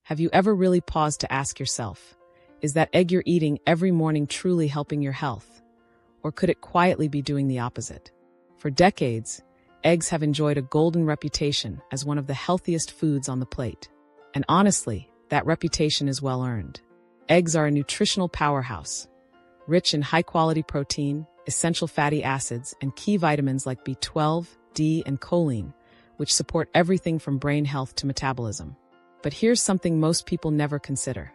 Have you ever really paused to ask yourself, is that egg you're eating every morning truly helping your health? Or could it quietly be doing the opposite? For decades, eggs have enjoyed a golden reputation as one of the healthiest foods on the plate. And honestly, that reputation is well earned. Eggs are a nutritional powerhouse, rich in high-quality protein, essential fatty acids, and key vitamins like B12, D, and choline, which support everything from brain health to metabolism. But here's something most people never consider.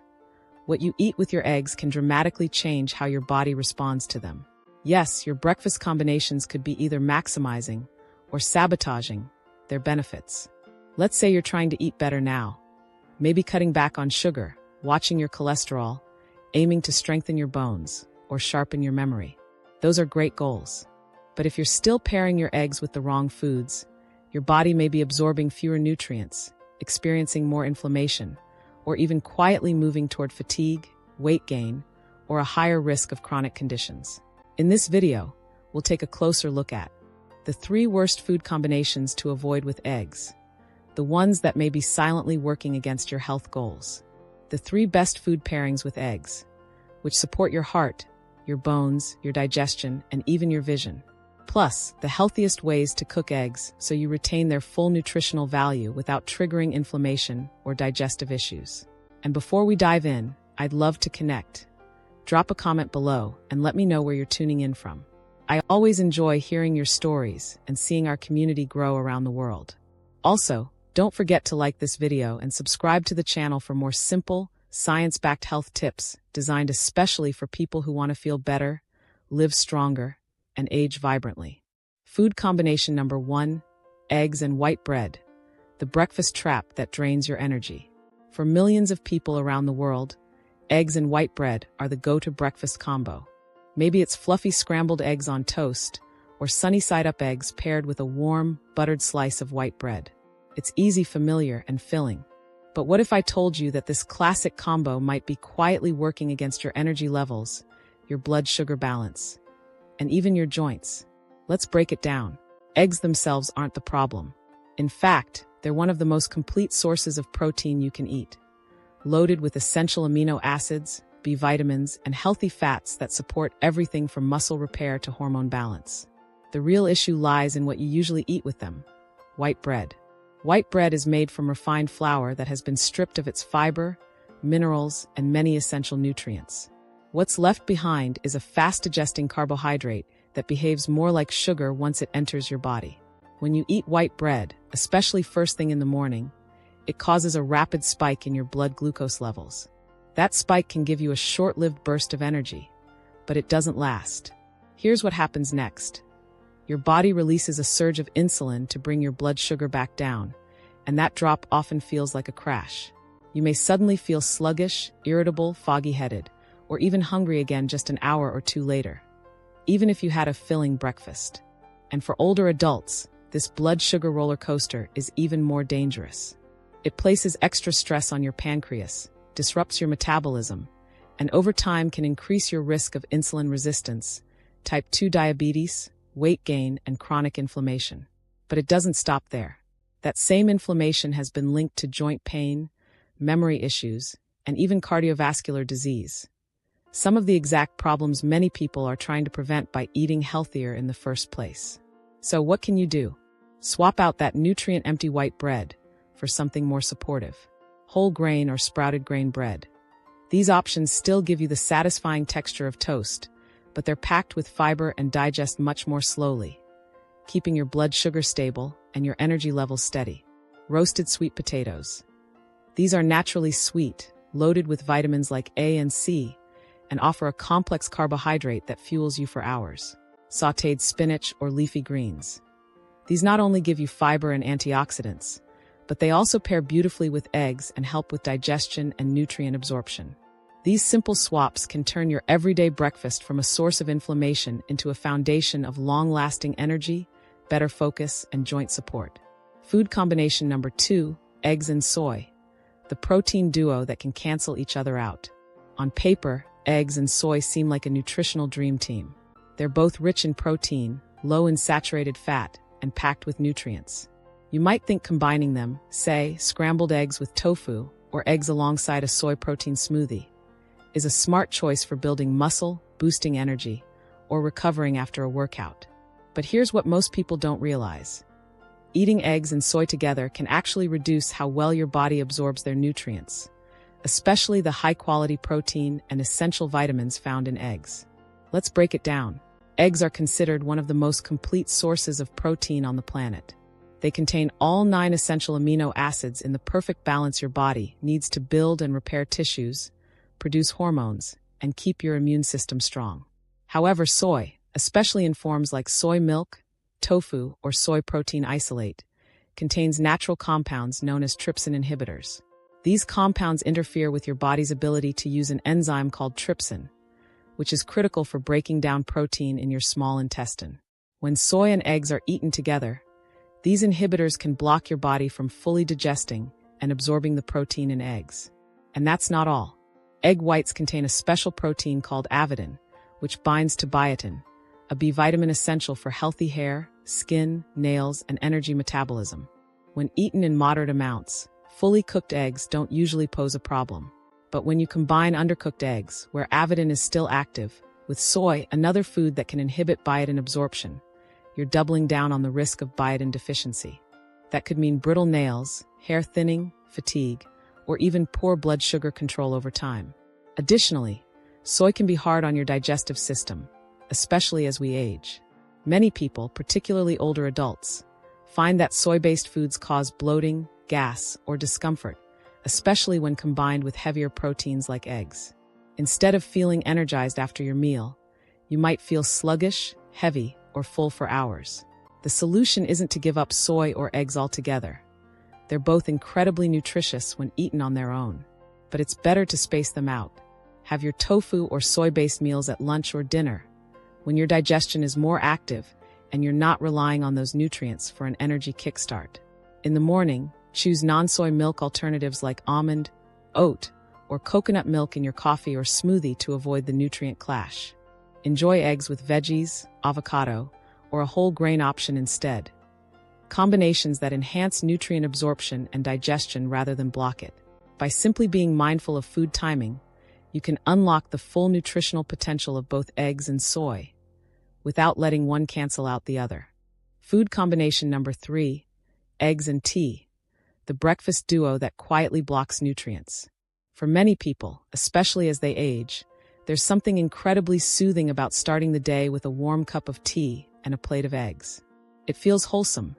What you eat with your eggs can dramatically change how your body responds to them. Yes, your breakfast combinations could be either maximizing or sabotaging their benefits. Let's say you're trying to eat better now, maybe cutting back on sugar, watching your cholesterol, aiming to strengthen your bones, or sharpen your memory. Those are great goals. But if you're still pairing your eggs with the wrong foods, your body may be absorbing fewer nutrients, experiencing more inflammation, or even quietly moving toward fatigue, weight gain, or a higher risk of chronic conditions. In this video, we'll take a closer look at the 3 worst food combinations to avoid with eggs, the ones that may be silently working against your health goals, the 3 best food pairings with eggs, which support your heart, your bones, your digestion, and even your vision. Plus, the healthiest ways to cook eggs so you retain their full nutritional value without triggering inflammation or digestive issues. And before we dive in, I'd love to connect. Drop a comment below and let me know where you're tuning in from. I always enjoy hearing your stories and seeing our community grow around the world. Also, don't forget to like this video and subscribe to the channel for more simple, science-backed health tips designed especially for people who want to feel better, live stronger, and age vibrantly. Food combination number 1, eggs and white bread, the breakfast trap that drains your energy. For millions of people around the world, eggs and white bread are the go-to breakfast combo. Maybe it's fluffy scrambled eggs on toast, or sunny-side-up eggs paired with a warm, buttered slice of white bread. It's easy, familiar, and filling. But what if I told you that this classic combo might be quietly working against your energy levels, your blood sugar balance, and even your joints? Let's break it down. Eggs themselves aren't the problem. In fact, they're one of the most complete sources of protein you can eat, loaded with essential amino acids, B vitamins, and healthy fats that support everything from muscle repair to hormone balance. The real issue lies in what you usually eat with them: white bread. White bread is made from refined flour that has been stripped of its fiber, minerals, and many essential nutrients. What's left behind is a fast-digesting carbohydrate that behaves more like sugar once it enters your body. When you eat white bread, especially first thing in the morning, it causes a rapid spike in your blood glucose levels. That spike can give you a short-lived burst of energy, but it doesn't last. Here's what happens next. Your body releases a surge of insulin to bring your blood sugar back down, and that drop often feels like a crash. You may suddenly feel sluggish, irritable, foggy-headed, or even hungry again just an hour or 2 later, even if you had a filling breakfast. And for older adults, this blood sugar roller coaster is even more dangerous. It places extra stress on your pancreas, disrupts your metabolism, and over time can increase your risk of insulin resistance, type 2 diabetes, weight gain, and chronic inflammation. But it doesn't stop there. That same inflammation has been linked to joint pain, memory issues, and even cardiovascular disease. Some of the exact problems many people are trying to prevent by eating healthier in the first place. So what can you do? Swap out that nutrient-empty white bread for something more supportive: whole grain or sprouted grain bread. These options still give you the satisfying texture of toast, but they're packed with fiber and digest much more slowly, keeping your blood sugar stable and your energy levels steady. Roasted sweet potatoes. These are naturally sweet, loaded with vitamins like A and C, and offer a complex carbohydrate that fuels you for hours. Sautéed spinach or leafy greens. These not only give you fiber and antioxidants, but they also pair beautifully with eggs and help with digestion and nutrient absorption. These simple swaps can turn your everyday breakfast from a source of inflammation into a foundation of long-lasting energy, better focus, and joint support. Food combination number 2, eggs and soy, the protein duo that can cancel each other out. On paper, eggs and soy seem like a nutritional dream team. They're both rich in protein, low in saturated fat, and packed with nutrients. You might think combining them, say, scrambled eggs with tofu, or eggs alongside a soy protein smoothie, is a smart choice for building muscle, boosting energy, or recovering after a workout. But here's what most people don't realize. Eating eggs and soy together can actually reduce how well your body absorbs their nutrients, especially the high-quality protein and essential vitamins found in eggs. Let's break it down. Eggs are considered one of the most complete sources of protein on the planet. They contain all 9 essential amino acids in the perfect balance your body needs to build and repair tissues, produce hormones, and keep your immune system strong. However, soy, especially in forms like soy milk, tofu, or soy protein isolate, contains natural compounds known as trypsin inhibitors. These compounds interfere with your body's ability to use an enzyme called trypsin, which is critical for breaking down protein in your small intestine. When soy and eggs are eaten together, these inhibitors can block your body from fully digesting and absorbing the protein in eggs. And that's not all. Egg whites contain a special protein called avidin, which binds to biotin, a B vitamin essential for healthy hair, skin, nails, and energy metabolism. When eaten in moderate amounts, fully cooked eggs don't usually pose a problem. But when you combine undercooked eggs, where avidin is still active, with soy, another food that can inhibit biotin absorption, you're doubling down on the risk of biotin deficiency. That could mean brittle nails, hair thinning, fatigue, or even poor blood sugar control over time. Additionally, soy can be hard on your digestive system, especially as we age. Many people, particularly older adults, find that soy-based foods cause bloating, gas, or discomfort, especially when combined with heavier proteins like eggs. Instead of feeling energized after your meal, you might feel sluggish, heavy, or full for hours. The solution isn't to give up soy or eggs altogether. They're both incredibly nutritious when eaten on their own, but it's better to space them out. Have your tofu or soy-based meals at lunch or dinner, when your digestion is more active and you're not relying on those nutrients for an energy kickstart. In the morning, choose non-soy milk alternatives like almond, oat, or coconut milk in your coffee or smoothie to avoid the nutrient clash. Enjoy eggs with veggies, avocado, or a whole grain option instead. Combinations that enhance nutrient absorption and digestion rather than block it. By simply being mindful of food timing, you can unlock the full nutritional potential of both eggs and soy, without letting one cancel out the other. Food combination number 3, eggs and tea, the breakfast duo that quietly blocks nutrients. For many people, especially as they age, there's something incredibly soothing about starting the day with a warm cup of tea and a plate of eggs. It feels wholesome.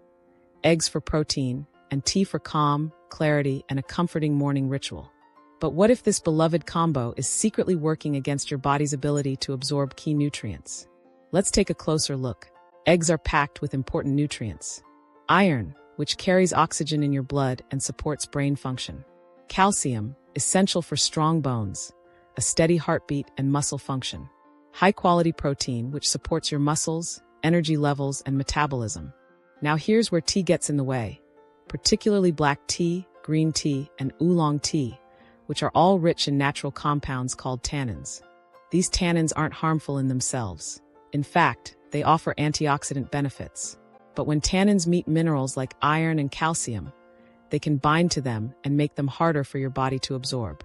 Eggs for protein, and tea for calm, clarity, and a comforting morning ritual. But what if this beloved combo is secretly working against your body's ability to absorb key nutrients? Let's take a closer look. Eggs are packed with important nutrients. Iron, which carries oxygen in your blood and supports brain function. Calcium, essential for strong bones, a steady heartbeat, and muscle function. High-quality protein, which supports your muscles, energy levels, and metabolism. Now here's where tea gets in the way, particularly black tea, green tea, and oolong tea, which are all rich in natural compounds called tannins. These tannins aren't harmful in themselves. In fact, they offer antioxidant benefits. But when tannins meet minerals like iron and calcium, they can bind to them and make them harder for your body to absorb.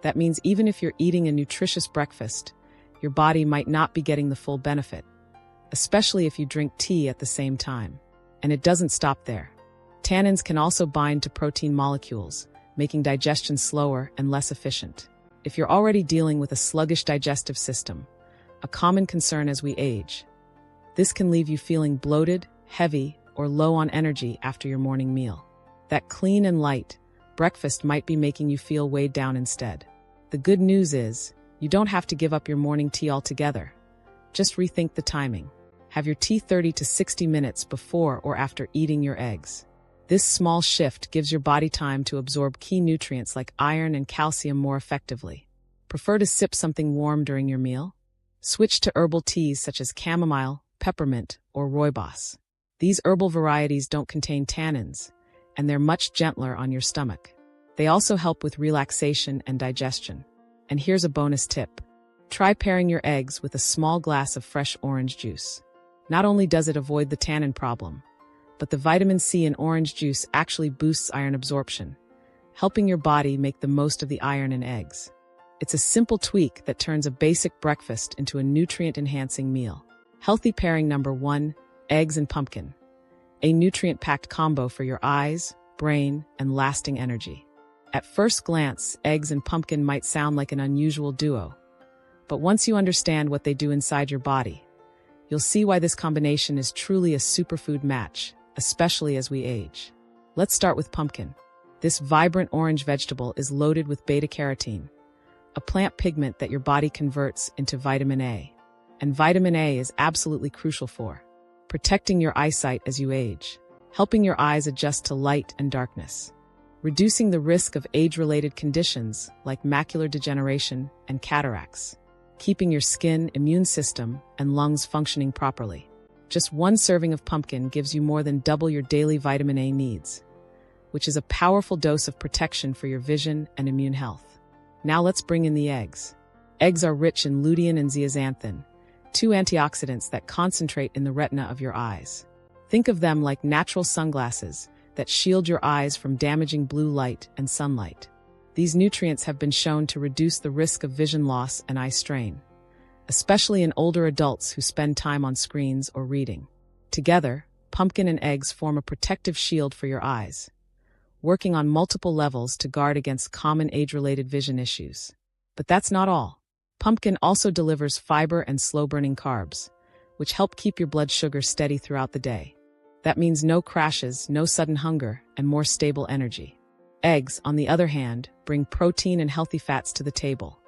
That means even if you're eating a nutritious breakfast, your body might not be getting the full benefit, especially if you drink tea at the same time. And it doesn't stop there. Tannins can also bind to protein molecules, making digestion slower and less efficient. If you're already dealing with a sluggish digestive system, a common concern as we age, this can leave you feeling bloated, heavy, or low on energy after your morning meal. That clean and light breakfast might be making you feel weighed down instead. The good news is, you don't have to give up your morning tea altogether. Just rethink the timing. Have your tea 30 to 60 minutes before or after eating your eggs. This small shift gives your body time to absorb key nutrients like iron and calcium more effectively. Prefer to sip something warm during your meal? Switch to herbal teas such as chamomile, peppermint, or rooibos. These herbal varieties don't contain tannins, and they're much gentler on your stomach. They also help with relaxation and digestion. And here's a bonus tip. Try pairing your eggs with a small glass of fresh orange juice. Not only does it avoid the tannin problem, but the vitamin C in orange juice actually boosts iron absorption, helping your body make the most of the iron in eggs. It's a simple tweak that turns a basic breakfast into a nutrient-enhancing meal. Healthy pairing number 1, eggs and pumpkin. A nutrient-packed combo for your eyes, brain, and lasting energy. At first glance, eggs and pumpkin might sound like an unusual duo. But once you understand what they do inside your body, you'll see why this combination is truly a superfood match, especially as we age. Let's start with pumpkin. This vibrant orange vegetable is loaded with beta-carotene, a plant pigment that your body converts into vitamin A. And vitamin A is absolutely crucial for protecting your eyesight as you age, helping your eyes adjust to light and darkness, reducing the risk of age-related conditions like macular degeneration and cataracts, keeping your skin, immune system, and lungs functioning properly. Just one serving of pumpkin gives you more than double your daily vitamin A needs, which is a powerful dose of protection for your vision and immune health. Now let's bring in the eggs. Eggs are rich in lutein and zeaxanthin, 2 antioxidants that concentrate in the retina of your eyes. Think of them like natural sunglasses that shield your eyes from damaging blue light and sunlight. These nutrients have been shown to reduce the risk of vision loss and eye strain, especially in older adults who spend time on screens or reading. Together, pumpkin and eggs form a protective shield for your eyes, working on multiple levels to guard against common age-related vision issues. But that's not all. Pumpkin also delivers fiber and slow-burning carbs, which help keep your blood sugar steady throughout the day. That means no crashes, no sudden hunger, and more stable energy. Eggs, on the other hand, bring protein and healthy fats to the table,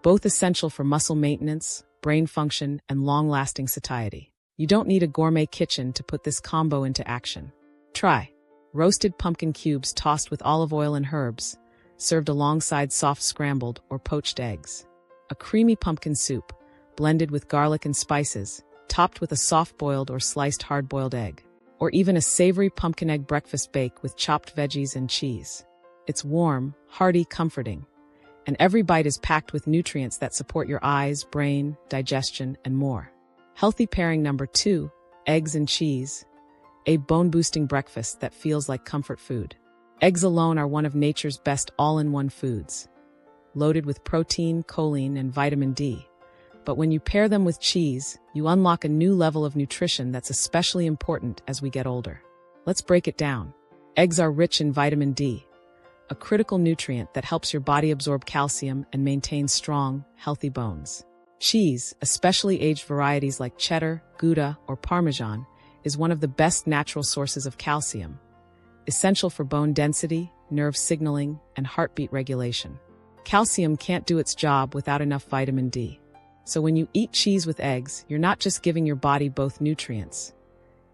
both essential for muscle maintenance, brain function, and long-lasting satiety. You don't need a gourmet kitchen to put this combo into action. Try roasted pumpkin cubes tossed with olive oil and herbs, served alongside soft scrambled or poached eggs. A creamy pumpkin soup, blended with garlic and spices, topped with a soft-boiled or sliced hard-boiled egg. Or even a savory pumpkin egg breakfast bake with chopped veggies and cheese. It's warm, hearty, comforting, and every bite is packed with nutrients that support your eyes, brain, digestion, and more. Healthy pairing number 2, eggs and cheese. A bone-boosting breakfast that feels like comfort food. Eggs alone are one of nature's best all-in-one foods, loaded with protein, choline, and vitamin D. But when you pair them with cheese, you unlock a new level of nutrition that's especially important as we get older. Let's break it down. Eggs are rich in vitamin D, a critical nutrient that helps your body absorb calcium and maintain strong, healthy bones. Cheese, especially aged varieties like cheddar, Gouda, or Parmesan, is one of the best natural sources of calcium, essential for bone density, nerve signaling, and heartbeat regulation. Calcium can't do its job without enough vitamin D. So when you eat cheese with eggs, you're not just giving your body both nutrients.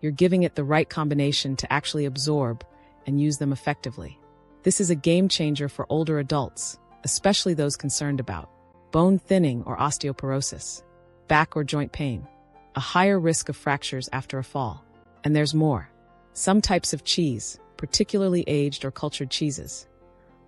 You're giving it the right combination to actually absorb and use them effectively. This is a game changer for older adults, especially those concerned about bone thinning or osteoporosis, back or joint pain, a higher risk of fractures after a fall. And there's more. Some types of cheese, particularly aged or cultured cheeses,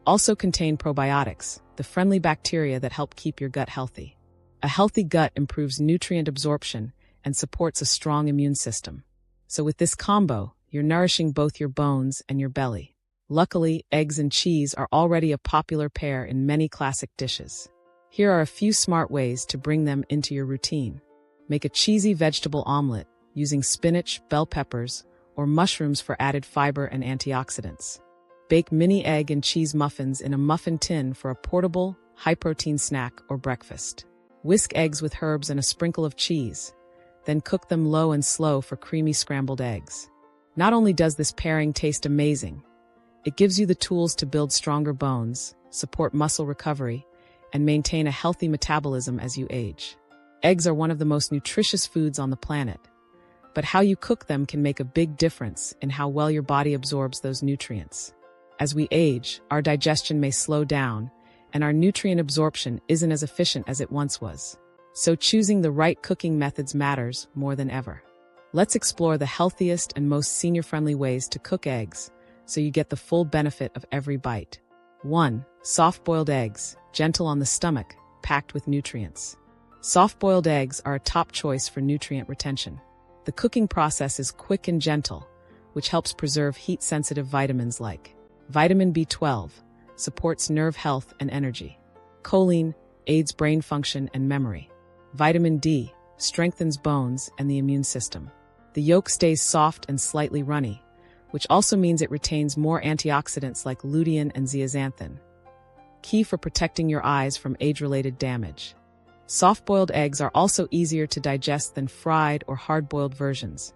also contain probiotics, the friendly bacteria that help keep your gut healthy. A healthy gut improves nutrient absorption and supports a strong immune system. So with this combo, you're nourishing both your bones and your belly. Luckily, eggs and cheese are already a popular pair in many classic dishes. Here are a few smart ways to bring them into your routine. Make a cheesy vegetable omelet using spinach, bell peppers, or mushrooms for added fiber and antioxidants. Bake mini egg and cheese muffins in a muffin tin for a portable, high-protein snack or breakfast. Whisk eggs with herbs and a sprinkle of cheese, then cook them low and slow for creamy scrambled eggs. Not only does this pairing taste amazing, it gives you the tools to build stronger bones, support muscle recovery, and maintain a healthy metabolism as you age. Eggs are one of the most nutritious foods on the planet, but how you cook them can make a big difference in how well your body absorbs those nutrients. As we age, our digestion may slow down, and our nutrient absorption isn't as efficient as it once was. So choosing the right cooking methods matters more than ever. Let's explore the healthiest and most senior-friendly ways to cook eggs so you get the full benefit of every bite. 1. Soft-boiled eggs, gentle on the stomach, packed with nutrients. Soft-boiled eggs are a top choice for nutrient retention. The cooking process is quick and gentle, which helps preserve heat-sensitive vitamins like vitamin B12, supports nerve health and energy. Choline aids brain function and memory. Vitamin D strengthens bones and the immune system. The yolk stays soft and slightly runny, which also means it retains more antioxidants like lutein and zeaxanthin, key for protecting your eyes from age-related damage. Soft-boiled eggs are also easier to digest than fried or hard-boiled versions,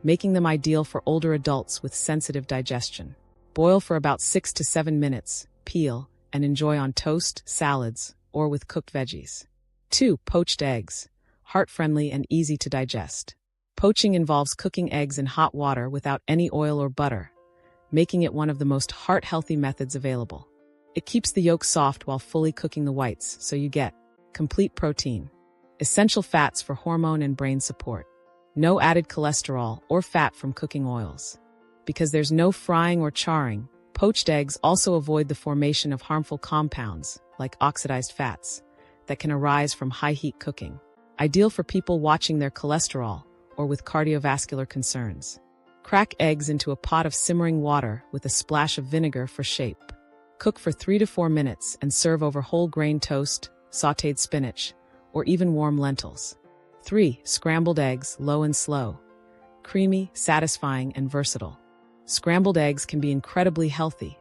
making them ideal for older adults with sensitive digestion. Boil for about 6 to 7 minutes, peel, and enjoy on toast, salads, or with cooked veggies. 2. Poached eggs. Heart-friendly and easy to digest. Poaching involves cooking eggs in hot water without any oil or butter, making it one of the most heart-healthy methods available. It keeps the yolk soft while fully cooking the whites, so you get complete protein, essential fats for hormone and brain support, no added cholesterol or fat from cooking oils. Because there's no frying or charring, poached eggs also avoid the formation of harmful compounds, like oxidized fats, that can arise from high-heat cooking. Ideal for people watching their cholesterol or with cardiovascular concerns. Crack eggs into a pot of simmering water with a splash of vinegar for shape. Cook for 3 to 4 minutes and serve over whole grain toast, sautéed spinach, or even warm lentils. 3. Scrambled eggs, low and slow. Creamy, satisfying, and versatile. Scrambled eggs can be incredibly healthy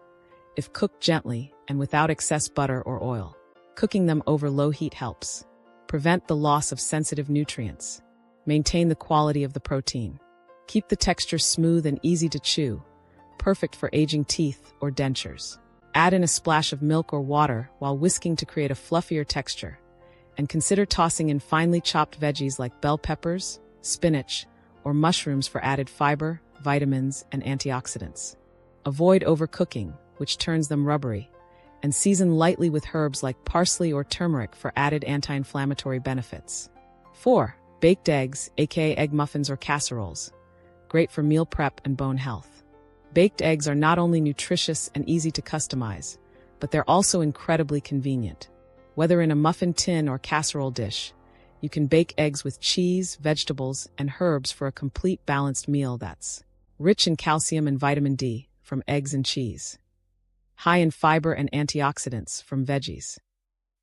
if cooked gently and without excess butter or oil. Cooking them over low heat helps prevent the loss of sensitive nutrients, maintain the quality of the protein, keep the texture smooth and easy to chew, perfect for aging teeth or dentures. Add in a splash of milk or water while whisking to create a fluffier texture, and consider tossing in finely chopped veggies like bell peppers, spinach, or mushrooms for added fiber, vitamins, and antioxidants. Avoid overcooking, which turns them rubbery, and season lightly with herbs like parsley or turmeric for added anti-inflammatory benefits. 4. Baked eggs, aka egg muffins or casseroles. Great for meal prep and bone health. Baked eggs are not only nutritious and easy to customize, but they're also incredibly convenient. Whether in a muffin tin or casserole dish, you can bake eggs with cheese, vegetables, and herbs for a complete balanced meal that's rich in calcium and vitamin D from eggs and cheese, high in fiber and antioxidants from veggies.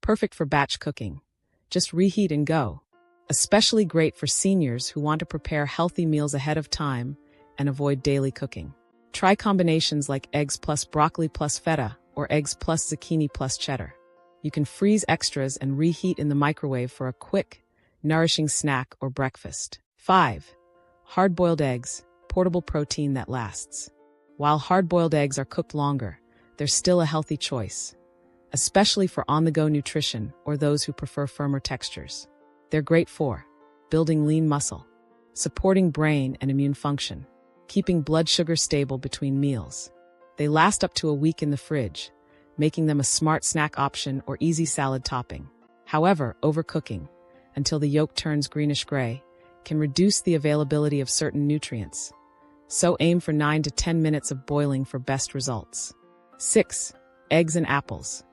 Perfect for batch cooking. Just reheat and go. Especially great for seniors who want to prepare healthy meals ahead of time and avoid daily cooking. Try combinations like eggs plus broccoli plus feta or eggs plus zucchini plus cheddar. You can freeze extras and reheat in the microwave for a quick, nourishing snack or breakfast. 5. Hard-boiled eggs, portable protein that lasts. While hard-boiled eggs are cooked longer, they're still a healthy choice, especially for on-the-go nutrition or those who prefer firmer textures. They're great for building lean muscle, supporting brain and immune function, keeping blood sugar stable between meals. They last up to a week in the fridge, making them a smart snack option or easy salad topping. However, overcooking, until the yolk turns greenish-gray, can reduce the availability of certain nutrients. So aim for 9 to 10 minutes of boiling for best results. 6. Eggs and apples.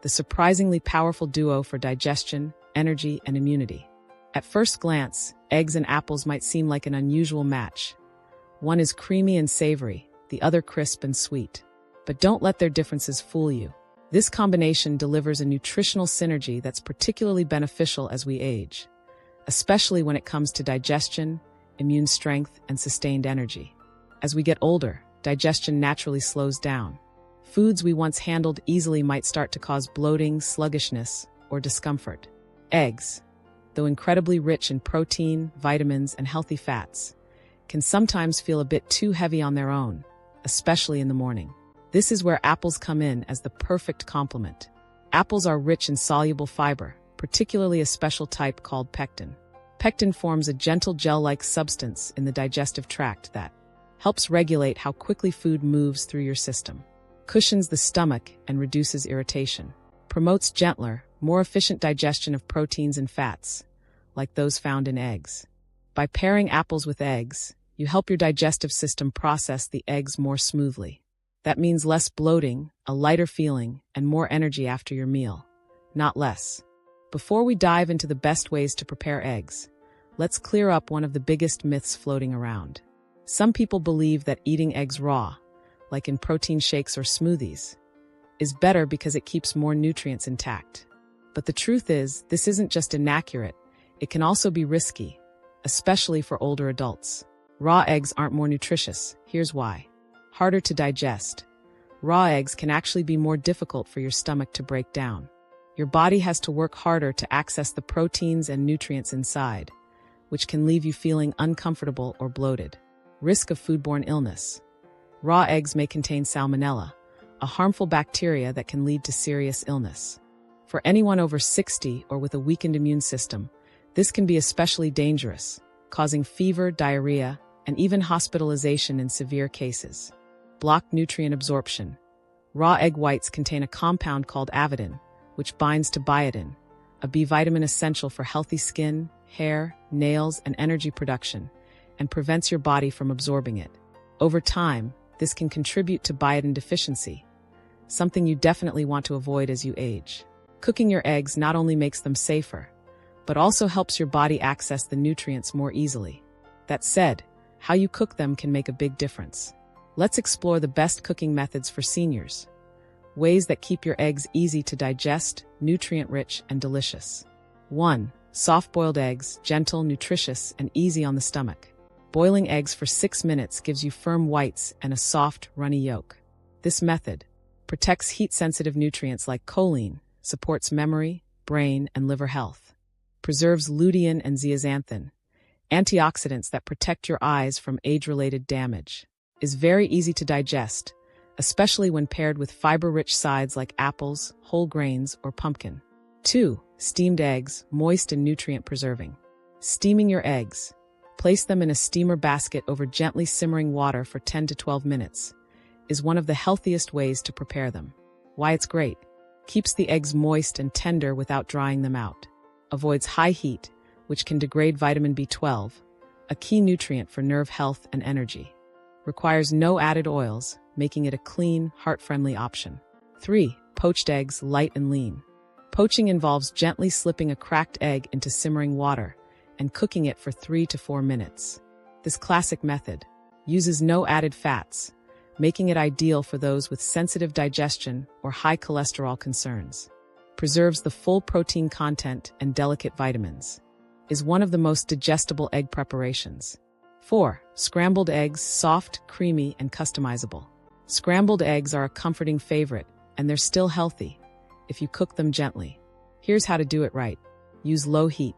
The surprisingly powerful duo for digestion, energy, and immunity. At first glance, eggs and apples might seem like an unusual match. One is creamy and savory, the other crisp and sweet. But don't let their differences fool you. This combination delivers a nutritional synergy that's particularly beneficial as we age, especially when it comes to digestion, immune strength, and sustained energy. As we get older, digestion naturally slows down. Foods we once handled easily might start to cause bloating, sluggishness, or discomfort. Eggs, though incredibly rich in protein, vitamins, and healthy fats, can sometimes feel a bit too heavy on their own, especially in the morning. This is where apples come in as the perfect complement. Apples are rich in soluble fiber, particularly a special type called pectin. Pectin forms a gentle gel-like substance in the digestive tract that helps regulate how quickly food moves through your system, cushions the stomach and reduces irritation, promotes gentler, more efficient digestion of proteins and fats, like those found in eggs. By pairing apples with eggs, you help your digestive system process the eggs more smoothly. That means less bloating, a lighter feeling, and more energy after your meal, not less. Before we dive into the best ways to prepare eggs, let's clear up one of the biggest myths floating around. Some people believe that eating eggs raw, like in protein shakes or smoothies, is better because it keeps more nutrients intact. But the truth is, this isn't just inaccurate, it can also be risky, especially for older adults. Raw eggs aren't more nutritious. Here's why. Harder to digest. Raw eggs can actually be more difficult for your stomach to break down. Your body has to work harder to access the proteins and nutrients inside, which can leave you feeling uncomfortable or bloated. Risk of foodborne illness. Raw eggs may contain salmonella, a harmful bacteria that can lead to serious illness. For anyone over 60 or with a weakened immune system, this can be especially dangerous, causing fever, diarrhea, and even hospitalization in severe cases. Block nutrient absorption. Raw egg whites contain a compound called avidin, which binds to biotin, a B vitamin essential for healthy skin, hair, nails, and energy production, and prevents your body from absorbing it. Over time, this can contribute to biotin deficiency, something you definitely want to avoid as you age. Cooking your eggs not only makes them safer, but also helps your body access the nutrients more easily. That said, how you cook them can make a big difference. Let's explore the best cooking methods for seniors. Ways that keep your eggs easy to digest, nutrient-rich, and delicious. 1. Soft-boiled eggs, gentle, nutritious, and easy on the stomach. Boiling eggs for 6 minutes gives you firm whites and a soft, runny yolk. This method protects heat-sensitive nutrients like choline, supports memory, brain, and liver health. Preserves lutein and zeaxanthin, antioxidants that protect your eyes from age-related damage. Is very easy to digest, especially when paired with fiber-rich sides like apples, whole grains, or pumpkin. 2. Steamed eggs, moist and nutrient-preserving. Steaming your eggs. Place them in a steamer basket over gently simmering water for 10 to 12 minutes. Is one of the healthiest ways to prepare them. Why it's great. Keeps the eggs moist and tender without drying them out. Avoids high heat, which can degrade vitamin B12, a key nutrient for nerve health and energy. Requires no added oils, making it a clean, heart-friendly option. 3. Poached eggs, light and lean. Poaching involves gently slipping a cracked egg into simmering water and cooking it for 3 to 4 minutes. This classic method uses no added fats, making it ideal for those with sensitive digestion or high cholesterol concerns. Preserves the full protein content and delicate vitamins. Is one of the most digestible egg preparations. 4. Scrambled eggs, soft, creamy, and customizable. Scrambled eggs are a comforting favorite, and they're still healthy if you cook them gently. Here's how to do it right. Use low heat.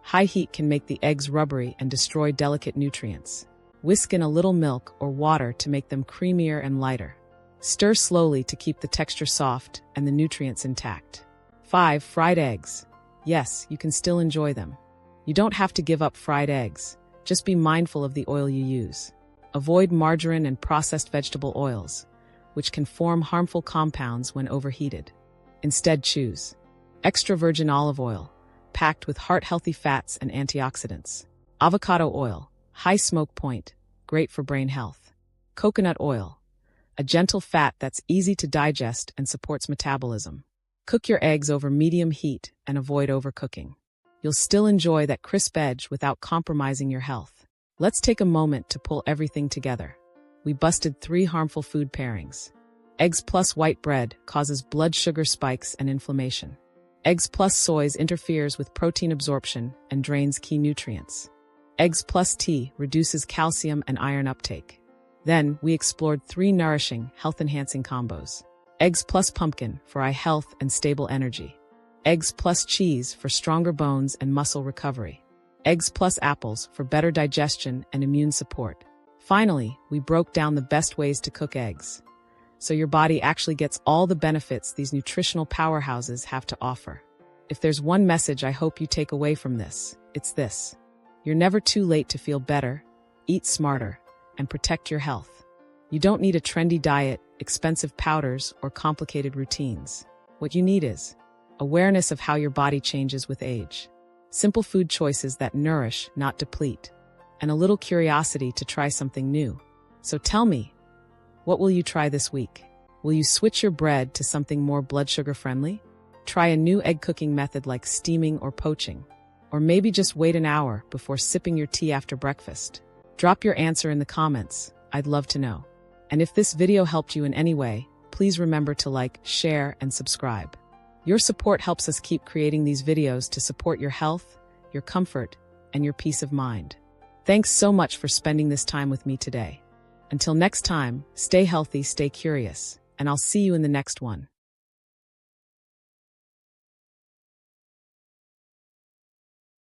High heat can make the eggs rubbery and destroy delicate nutrients. Whisk in a little milk or water to make them creamier and lighter. Stir slowly to keep the texture soft and the nutrients intact. 5. Fried eggs. Yes, you can still enjoy them. You don't have to give up fried eggs. Just be mindful of the oil you use. Avoid margarine and processed vegetable oils, which can form harmful compounds when overheated. Instead, choose extra virgin olive oil, packed with heart-healthy fats and antioxidants. Avocado oil, high smoke point, great for brain health. Coconut oil, a gentle fat that's easy to digest and supports metabolism. Cook your eggs over medium heat and avoid overcooking. You'll still enjoy that crisp edge without compromising your health. Let's take a moment to pull everything together. We busted 3 harmful food pairings. Eggs plus white bread causes blood sugar spikes and inflammation. Eggs plus soy interferes with protein absorption and drains key nutrients. Eggs plus tea reduces calcium and iron uptake. Then, we explored 3 nourishing, health-enhancing combos. Eggs plus pumpkin for eye health and stable energy. Eggs plus cheese for stronger bones and muscle recovery. Eggs plus apples for better digestion and immune support. Finally, we broke down the best ways to cook eggs, so your body actually gets all the benefits these nutritional powerhouses have to offer. If there's one message I hope you take away from this, it's this. You're never too late to feel better, eat smarter, and protect your health. You don't need a trendy diet, expensive powders, or complicated routines. What you need is awareness of how your body changes with age. Simple food choices that nourish, not deplete. And a little curiosity to try something new. So tell me, what will you try this week? Will you switch your bread to something more blood sugar friendly? Try a new egg cooking method like steaming or poaching. Or maybe just wait an hour before sipping your tea after breakfast. Drop your answer in the comments. I'd love to know. And if this video helped you in any way, please please remember to like, share, and subscribe. Your support helps us keep creating these videos to support your health, your comfort, and your peace of mind. Thanks so much for spending this time with me today. Until next time, stay healthy, stay curious, and I'll see you in the next one.